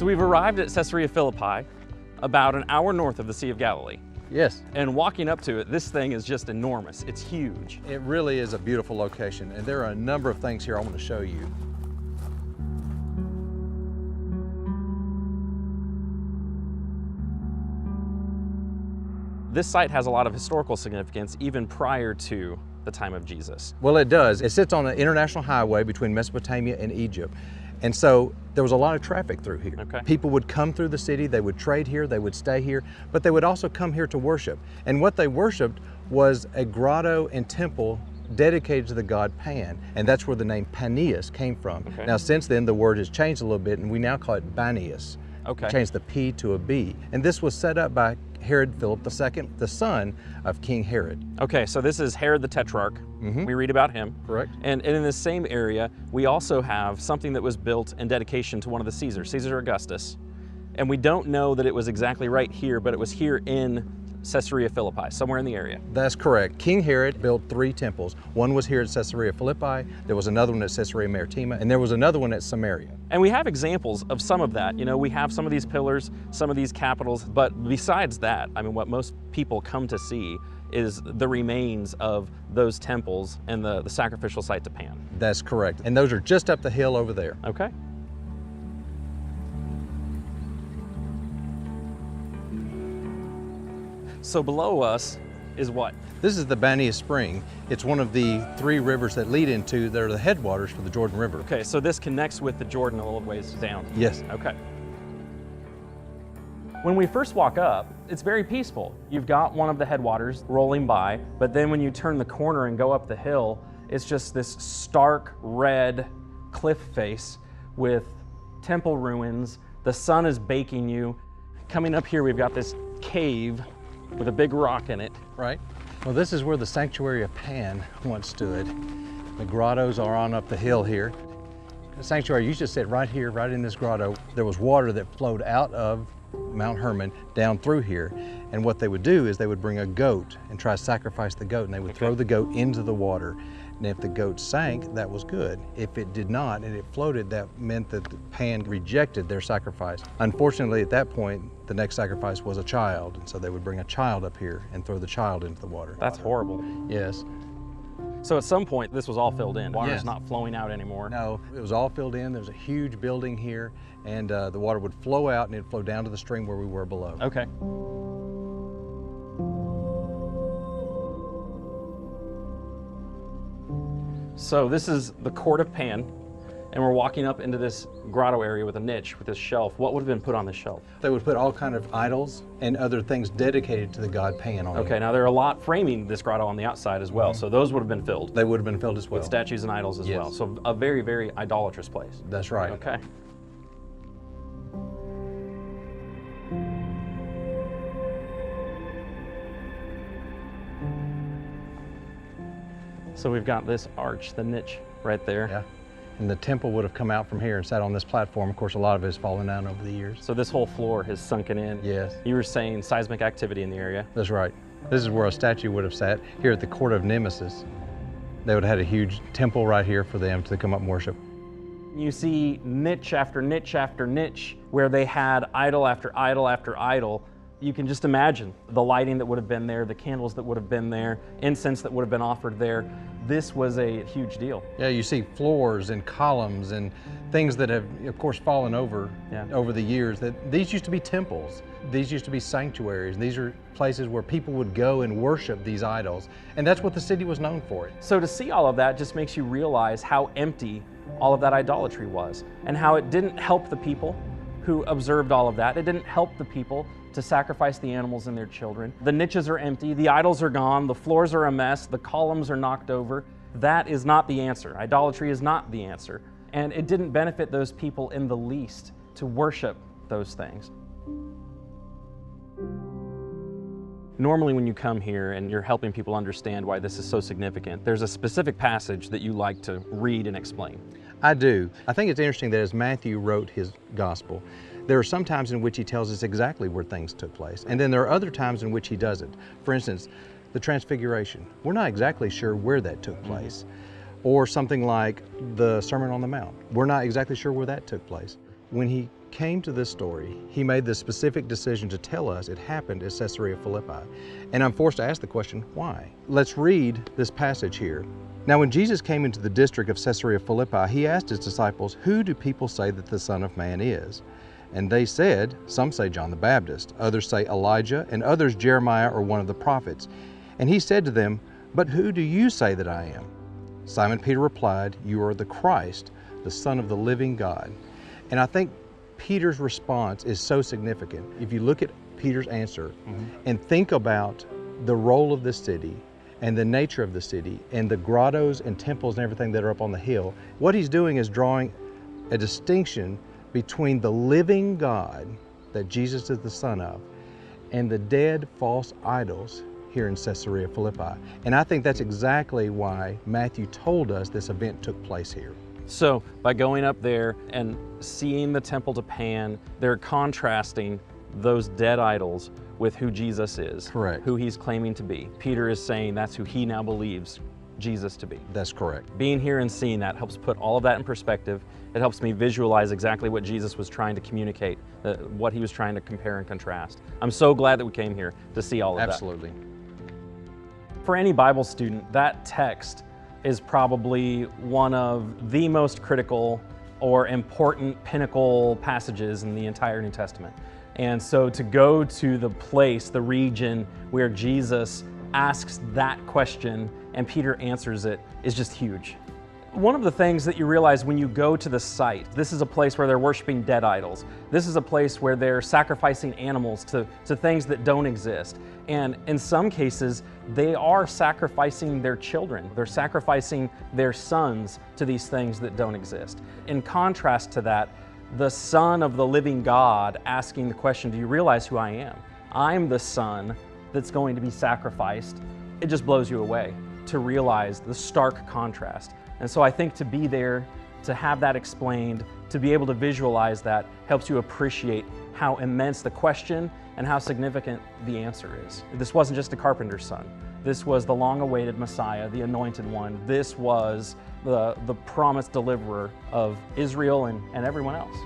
So we've arrived at Caesarea Philippi, about an hour north of the Sea of Galilee. Yes. And walking up to it, this thing is just enormous. It's huge. It really is a beautiful location, and there are a number of things here I want to show you. This site has a lot of historical significance even prior to the time of Jesus. Well, it does. It sits on an international highway between Mesopotamia and Egypt. And so there was a lot of traffic through here. Okay. People would come through the city, they would trade here, they would stay here, but they would also come here to worship. And what they worshiped was a grotto and temple dedicated to the god Pan, and that's where the name Paneas came from. Okay. Now, since then, the word has changed a little bit, and we now call it Banias. Okay. Changed the P to a B. And this was set up by Herod Philip II, the son of King Herod. Okay, so this is Herod the Tetrarch. Mhm. We read about him. Correct. And in this same area, we also have something that was built in dedication to one of the Caesars, Caesar Augustus. And we don't know that it was exactly right here, but it was here in Caesarea Philippi, somewhere in the area. That's correct. King Herod built 3 temples. One was here at Caesarea Philippi, there was another one at Caesarea Maritima, and there was another one at Samaria. And we have examples of some of that. You know, we have some of these pillars, some of these capitals, but besides that, I mean, what most people come to see is the remains of those temples and the sacrificial site to Pan. That's correct. And those are just up the hill over there. Okay. So below us is what? This is the Banias Spring. It's one of the 3 rivers that lead into, they're the headwaters for the Jordan River. Okay, so this connects with the Jordan a little ways down. Yes. Okay. When we first walk up, it's very peaceful. You've got one of the headwaters rolling by, but then when you turn the corner and go up the hill, it's just this stark red cliff face with temple ruins. The sun is baking you. Coming up here, we've got this cave with a big rock in it. Right. Well, this is where the sanctuary of Pan once stood. The grottos are on up the hill here. The sanctuary used to sit right here, right in this grotto. There was water that flowed out of Mount Hermon down through here. And what they would do is they would bring a goat and try to sacrifice the goat, and they would throw the goat into the water. And if the goat sank, that was good. If it did not and it floated, that meant that Pan rejected their sacrifice. Unfortunately, at that point, the next sacrifice was a child. And so they would bring a child up here and throw the child into the water. That's horrible. Yes. So at some point, this was all filled in. Water's Yes. not flowing out anymore. No, it was all filled in. There was a huge building here, and the water would flow out and it'd flow down to the stream where we were below. Okay. So this is the court of Pan, and we're walking up into this grotto area with a niche, with this shelf. What would have been put on this shelf? They would put all kind of idols and other things dedicated to the god Pan on Okay, it. now there are a lot framing this grotto on the outside as well, so those would have been filled They would have been filled as well. with statues and idols as Yes. well. So a very, very idolatrous place. That's right. Okay. So we've got this arch, the niche right there. Yeah. And the temple would have come out from here and sat on this platform. Of course, a lot of it has fallen down over the years. So this whole floor has sunken in. Yes. You were saying seismic activity in the area. That's right. This is where a statue would have sat, here at the court of Nemesis. They would have had a huge temple right here for them to come up and worship. You see niche after niche after niche where they had idol after idol after idol. You can just imagine the lighting that would have been there, the candles that would have been there, incense that would have been offered there. This was a huge deal. Yeah, you see floors and columns and things that have, of course, fallen over over the years. That these used to be temples. These used to be sanctuaries. These are places where people would go and worship these idols. And that's what the city was known for. So to see all of that just makes you realize how empty all of that idolatry was and how it didn't help the people who observed all of that. It didn't help the people to sacrifice the animals and their children. The niches are empty, the idols are gone, the floors are a mess, the columns are knocked over. That is not the answer. Idolatry is not the answer. And it didn't benefit those people in the least to worship those things. Normally when you come here and you're helping people understand why this is so significant, there's a specific passage that you like to read and explain. I do. I think it's interesting that as Matthew wrote his gospel, there are some times in which he tells us exactly where things took place, and then there are other times in which he doesn't. For instance, the Transfiguration. We're not exactly sure where that took place. Or something like the Sermon on the Mount. We're not exactly sure where that took place. When he came to this story, he made the specific decision to tell us it happened at Caesarea Philippi. And I'm forced to ask the question, why? Let's read this passage here. Now, when Jesus came into the district of Caesarea Philippi, he asked his disciples, "Who do people say that the Son of Man is?" And they said, "Some say John the Baptist, others say Elijah, and others Jeremiah or one of the prophets." And he said to them, "But who do you say that I am?" Simon Peter replied, "You are the Christ, the Son of the living God." And I think Peter's response is so significant. If you look at Peter's answer and think about the role of the city and the nature of the city and the grottos and temples and everything that are up on the hill, what he's doing is drawing a distinction between the living God that Jesus is the Son of and the dead false idols here in Caesarea Philippi. And I think that's exactly why Matthew told us this event took place here. So by going up there and seeing the temple to Pan, they're contrasting those dead idols with who Jesus is. Correct. Who he's claiming to be. Peter is saying that's who he now believes Jesus to be. That's correct. Being here and seeing that helps put all of that in perspective. It helps me visualize exactly what Jesus was trying to communicate, what he was trying to compare and contrast. I'm so glad that we came here to see all of that. Absolutely. For any Bible student, that text is probably one of the most critical or important pinnacle passages in the entire New Testament. And so to go to the place, the region where Jesus asks that question and Peter answers it is just huge. One of the things that you realize when you go to the site, this is a place where they're worshiping dead idols. This is a place where they're sacrificing animals to things that don't exist. And in some cases, they are sacrificing their children. They're sacrificing their sons to these things that don't exist. In contrast to that, the Son of the living God asking the question, do you realize who I am? I'm the Son that's going to be sacrificed. It just blows you away to realize the stark contrast. And so I think to be there, to have that explained, to be able to visualize that helps you appreciate how immense the question and how significant the answer is. This wasn't just a carpenter's son. This was the long-awaited Messiah, the anointed one. This was the promised deliverer of Israel and everyone else.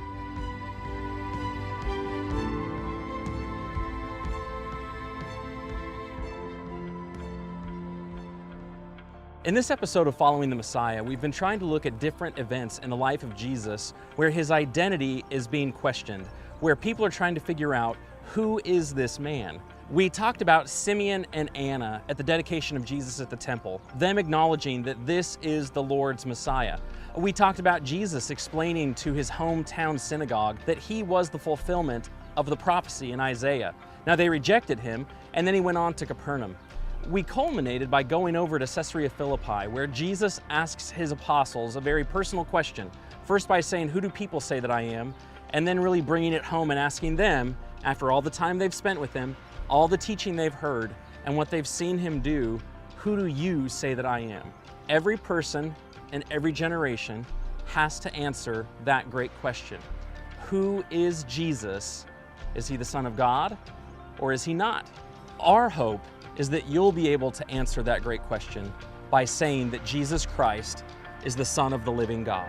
In this episode of Following the Messiah, we've been trying to look at different events in the life of Jesus where his identity is being questioned, where people are trying to figure out, who is this man? We talked about Simeon and Anna at the dedication of Jesus at the temple, them acknowledging that this is the Lord's Messiah. We talked about Jesus explaining to his hometown synagogue that he was the fulfillment of the prophecy in Isaiah. Now they rejected him, and then he went on to Capernaum. We culminated by going over to Caesarea Philippi, where Jesus asks his apostles a very personal question. First by saying, who do people say that I am? And then really bringing it home and asking them, after all the time they've spent with him, all the teaching they've heard, and what they've seen him do, who do you say that I am? Every person and every generation has to answer that great question. Who is Jesus? Is he the Son of God, or is he not? Our hope is that you'll be able to answer that great question by saying that Jesus Christ is the Son of the living God.